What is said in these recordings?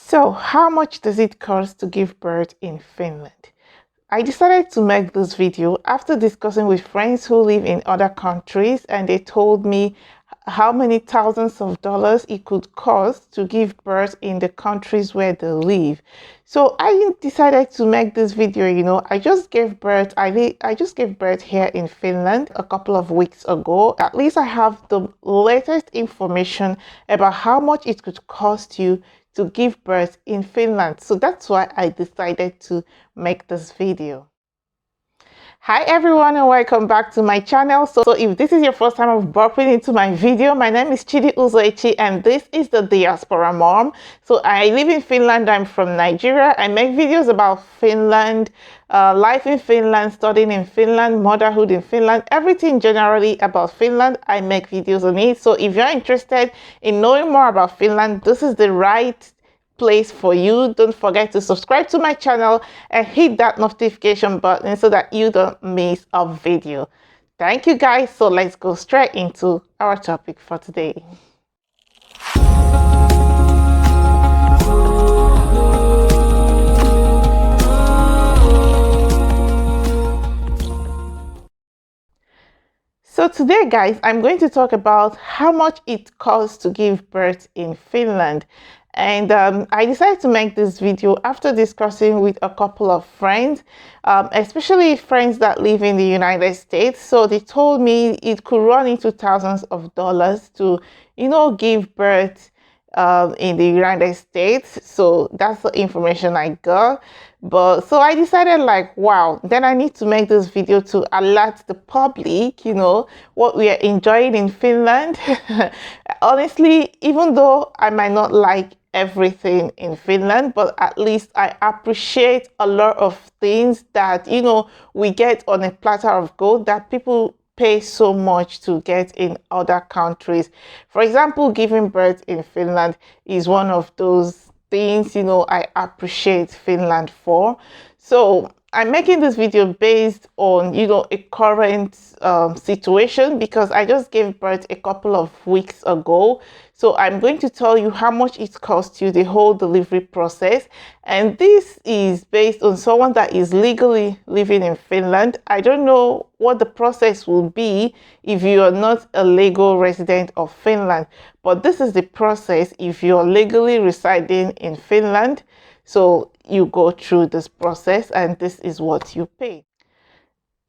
So, how much does it cost to give birth in Finland? I decided to make this video after discussing with friends who live in other countries, and they told me how many thousands of dollars it could cost to give birth in the countries where they live. So I decided to make this video. I just gave birth. I just gave birth here in Finland a couple of weeks ago. At least I have the latest information about how much it could cost you to give birth in Finland. So that's why I decided to make this video. Hi everyone, and welcome back to my channel. So if this is your first time of bumping into my video, my name is Chidi Uzoechi and this is the Diaspora Mom. So I live in Finland. I'm from Nigeria. I make videos about Finland, life in Finland, studying in Finland, motherhood in Finland, everything generally about Finland. I make videos on it. So if you're interested in knowing more about Finland, this is the right place for you. Don't forget to subscribe to my channel and hit that notification button so that you don't miss a video. Thank you guys. So let's go straight into our topic for today. So today, guys, I'm going to talk about how much it costs to give birth in Finland. And I decided to make this video after discussing with a couple of friends, especially friends that live in the United States. So they told me it could run into thousands of dollars to, give birth in the United States. So that's the information I got. But so I decided, like, wow, then I need to make this video to alert the public, what we are enjoying in Finland. Honestly, even though I might not like everything in Finland, but at least I appreciate a lot of things that, we get on a platter of gold that people pay so much to get in other countries. For example, giving birth in Finland is one of those things, I appreciate Finland for. So I'm making this video based on, a current situation because I just gave birth a couple of weeks ago. So I'm going to tell you how much it costs you, the whole delivery process. And this is based on someone that is legally living in Finland. I don't know what the process will be if you are not a legal resident of Finland, but this is the process if you're legally residing in Finland. So you go through this process and this is what you pay.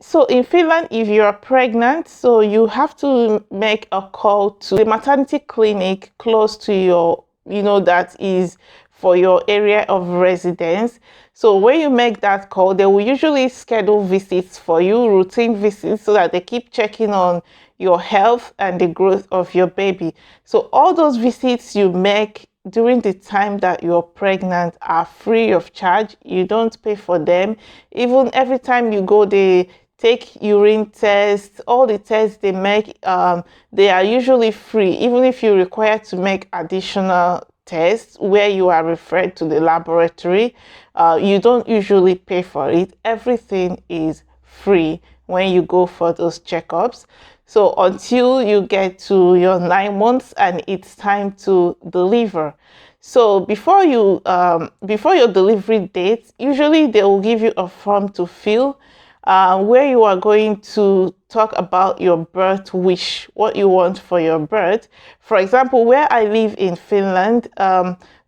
So in Finland, if you are pregnant, so you have to make a call to the maternity clinic close to your, that is for your area of residence. So when you make that call, they will usually schedule visits for you, routine visits, so that they keep checking on your health and the growth of your baby. So all those visits you make during the time that you're pregnant are free of charge. You don't pay for them. Even every time you go, they take urine tests, all the tests they make, they are usually free. Even if you require to make additional tests where you are referred to the laboratory, you don't usually pay for it. Everything is free when you go for those checkups. So until you get to your 9 months and it's time to deliver. So before your delivery date, usually they will give you a form to fill where you are going to talk about your birth wish, what you want for your birth. For example, where I live in Finland,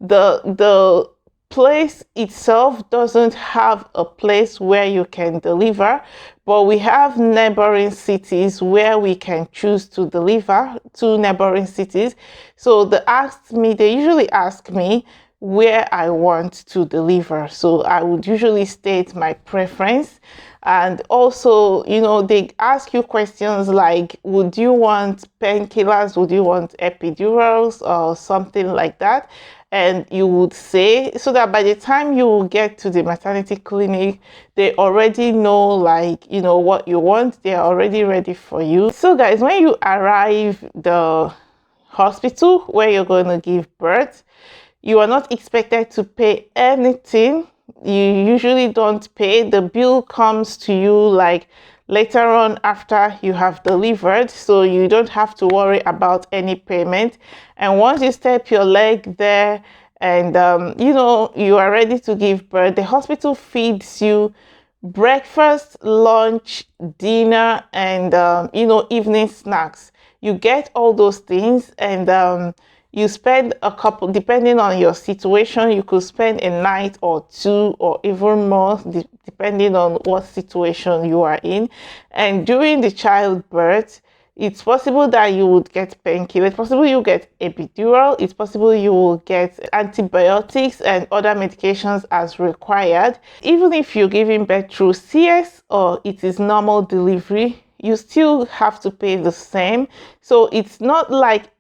the place itself doesn't have a place where you can deliver, but we have neighboring cities where we can choose to deliver, to neighboring cities. So they usually ask me where I want to deliver. So I would usually state my preference. And also, they ask you questions like, would you want painkillers? Would you want epidurals or something like that? And you would say, so that by the time you get to the maternity clinic, they already know, what you want. They're already ready for you. So guys, when you arrive the hospital where you're going to give birth, you are not expected to pay anything. You usually don't pay. The bill comes to you like later on after you have delivered, so you don't have to worry about any payment. And once you step your leg there and you know, you are ready to give birth. The hospital feeds you breakfast, lunch, dinner, and you know, evening snacks. You get all those things, and you spend a couple, depending on your situation, you could spend a night or two or even more, depending on what situation you are in. And during the childbirth, it's possible that you would get painkillers. It's possible you get epidural. It's possible you will get antibiotics and other medications as required. Even if you're giving birth through CS or it is normal delivery, you still have to pay the same. So it's not like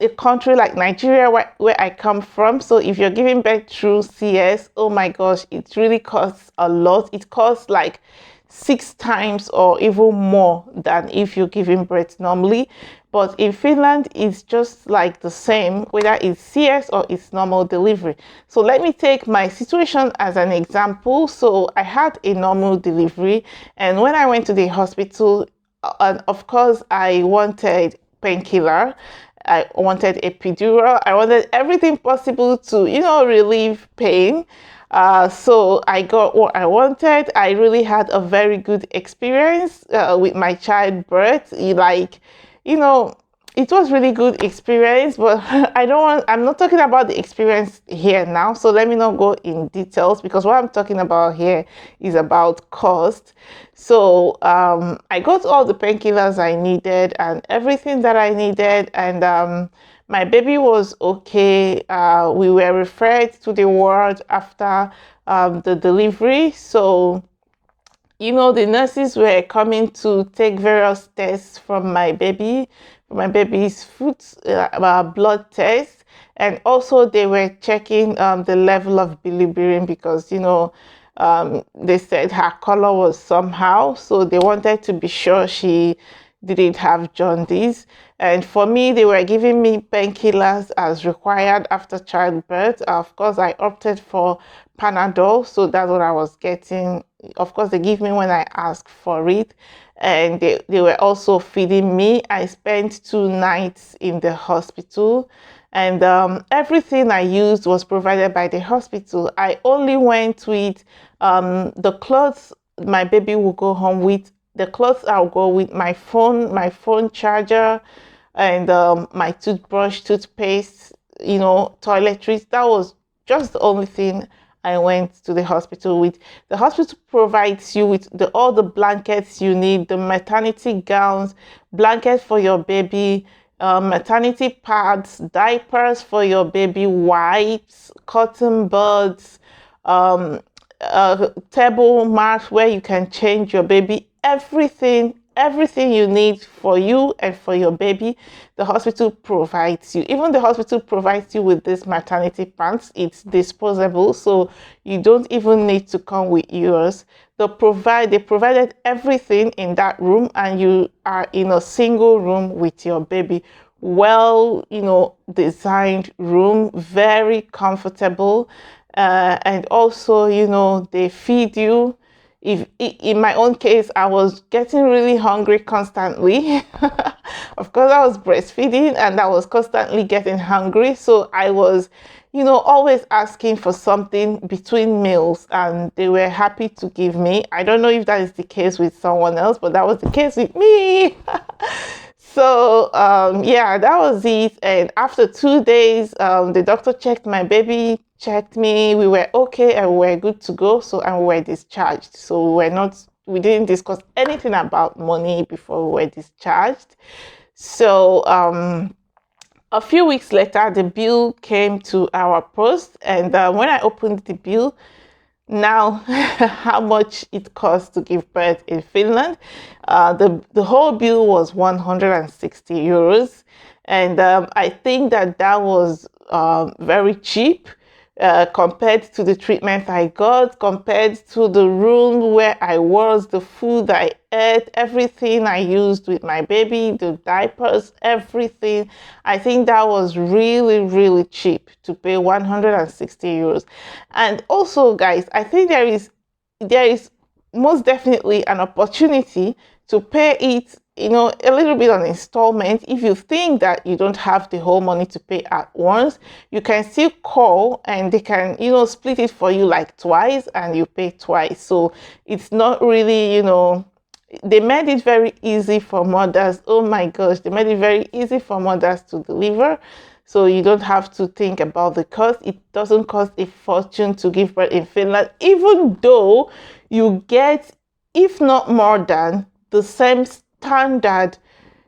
a country like Nigeria, where I come from. So if you're giving birth through CS, oh my gosh, it really costs a lot. It costs like 6 times or even more than if you're giving birth normally. But in Finland, it's just like the same, whether it's CS or it's normal delivery. So let me take my situation as an example. So I had a normal delivery, and when I went to the hospital, and of course, I wanted painkiller. I wanted epidural. I wanted everything possible to, you know, relieve pain. So I got what I wanted. I really had a very good experience with my childbirth. Like, you know, it was really good experience, but I'm not talking about the experience here now. So let me not go in details, because what I'm talking about here is about cost. So I got all the painkillers I needed and everything that I needed, and my baby was okay. We were referred to the ward after the delivery. So, you know, the nurses were coming to take various tests from my baby's foot, blood tests, and also they were checking the level of bilirubin, because, you know, they said her color was somehow, so they wanted to be sure she didn't have jaundice. And for me, they were giving me painkillers as required after childbirth. Of course, I opted for Panadol, so that's what I was getting. Of course, they give me when I ask for it, and they were also feeding me. I spent 2 nights in the hospital, and everything I used was provided by the hospital. I only went with the clothes my baby will go home with. The clothes I'll go with, my phone charger, and my toothbrush, toothpaste, you know, toiletries. That was just the only thing I went to the hospital with. The hospital provides you with all the blankets you need, the maternity gowns, blankets for your baby, maternity pads, diapers for your baby, wipes, cotton buds, table mat where you can change your baby, everything you need for you and for your baby, the hospital provides you. Even the hospital provides you with this maternity pants. It's disposable, so you don't even need to come with yours. They provided everything in that room, and you are in a single room with your baby. Well, you know, designed room, very comfortable, and also, you know, they feed you. If in my own case, I was getting really hungry constantly. Of course, I was breastfeeding and I was constantly getting hungry, so I was, you know, always asking for something between meals, and they were happy to give me. I don't know if that is the case with someone else, but that was the case with me. So yeah, that was it. And after 2 days, the doctor checked my baby, checked me. We were okay and we were good to go. So, and we were discharged. So we didn't discuss anything about money before we were discharged. So a few weeks later, the bill came to our post, and when I opened the bill, now how much it costs to give birth in Finland, the whole bill was 160 euros, and I think that was very cheap compared to the treatment I got, compared to the room where I was, the food I ate, everything I used with my baby, the diapers, everything. I think that was really, really cheap to pay 160 euros. And also, guys, I think there is most definitely an opportunity to pay it a little bit on installment. If you think that you don't have the whole money to pay at once, you can still call and they can, split it for you like twice and you pay twice. So it's not really, they made it very easy for mothers. Oh my gosh, they made it very easy for mothers to deliver. So you don't have to think about the cost. It doesn't cost a fortune to give birth in Finland, even though you get, if not more than, the same standard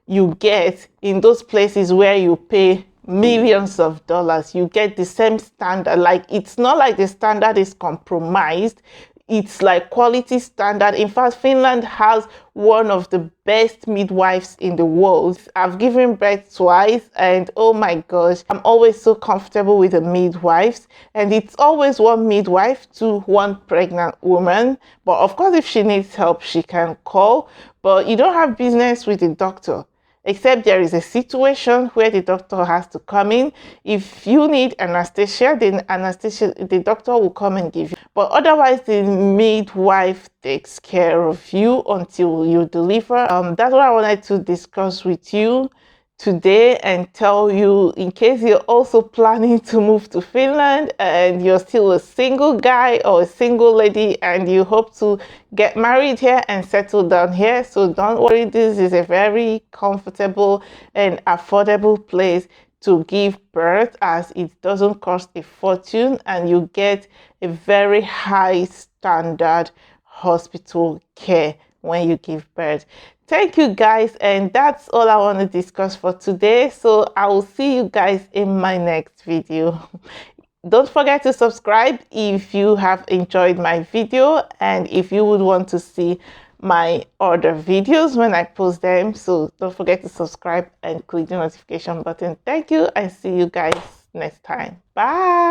you get in those places where you pay millions of dollars. You get the same standard. Like, it's not like the standard is compromised. It's like quality standard. In fact, Finland has one of the best midwives in the world. I've given birth twice and oh my gosh, I'm always so comfortable with the midwives, and it's always one midwife to one pregnant woman. But of course, if she needs help, she can call, but you don't have business with the doctor. Except there is a situation where the doctor has to come in. If you need anesthesia, then the doctor will come and give you. But otherwise, the midwife takes care of you until you deliver. That's what I wanted to discuss with you today and tell you, in case you're also planning to move to Finland and you're still a single guy or a single lady and you hope to get married here and settle down here. So don't worry, this is a very comfortable and affordable place to give birth, as it doesn't cost a fortune and you get a very high standard hospital care when you give birth. Thank you guys, and that's all I want to discuss for today. So I will see you guys in my next video. Don't forget to subscribe if you have enjoyed my video and if you would want to see my other videos when I post them. So don't forget to subscribe and click the notification button. Thank you, and see you guys next time. Bye.